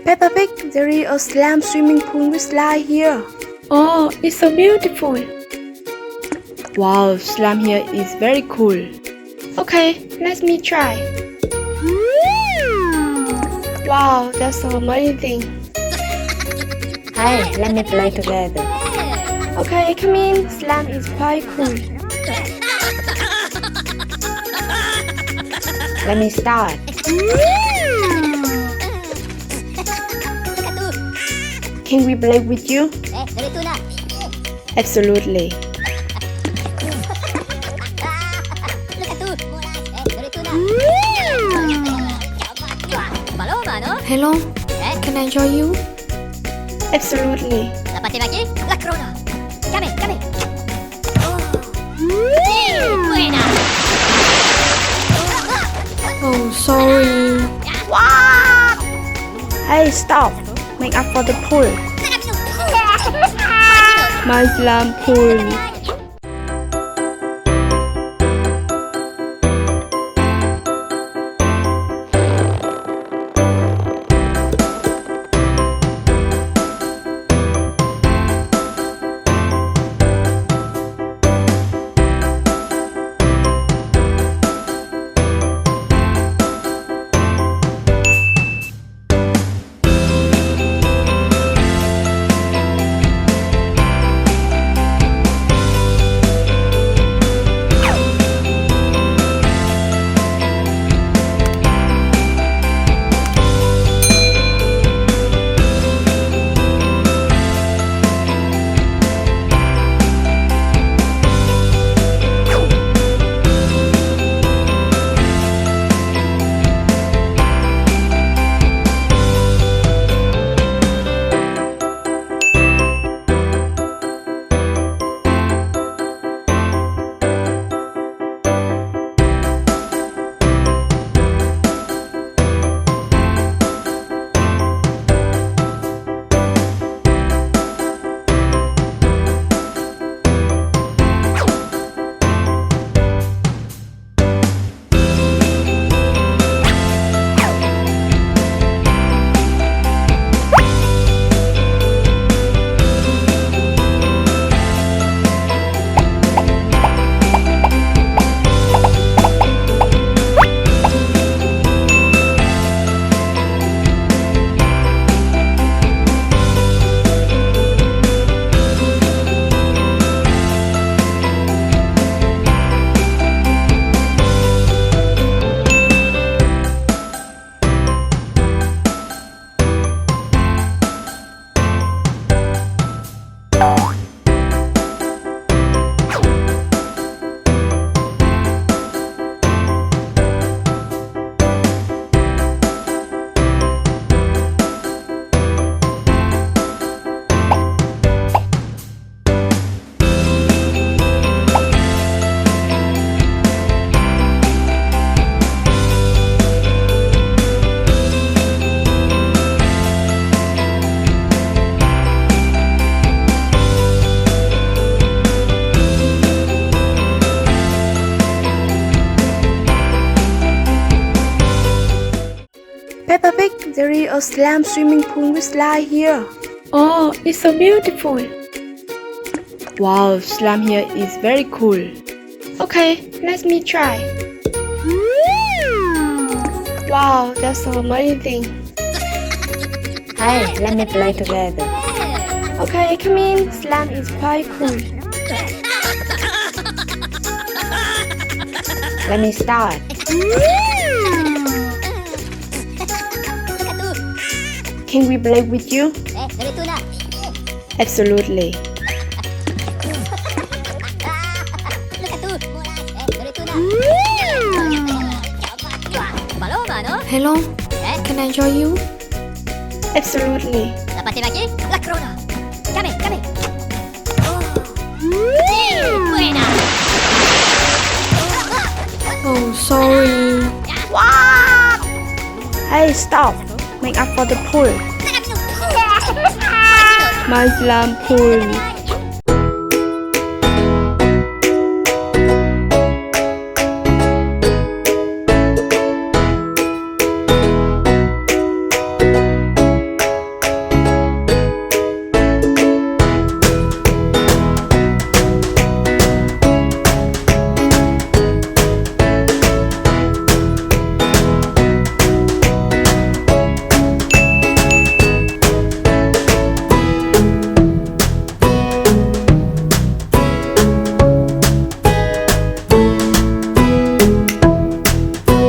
Peppa Pig, there is a slam swimming pool with slide here. Oh, it's so beautiful. Wow, slam here is very cool. Okay, let me try. Wow, that's so amazing. Hey, let me play together. Okay, come in. Slam is quite cool. Let me start. Can we play with you? Absolutely. Hello, can I join you? Absolutely. Oh, sorry. Hey, stop. Make up for the pool. My slam pool. Peppa Pig, there is a slam swimming pool with slide here. Oh, it's so beautiful. Wow, slam here is very cool. Okay, let me try. Wow, that's so amazing. Hey, let me play together. Okay, come in. Slam is quite cool. Let me start. Can we play with you? Absolutely. Hello, can I join you? Absolutely. Oh, sorry. Hey, stop. Make up for the pool. My slam pool.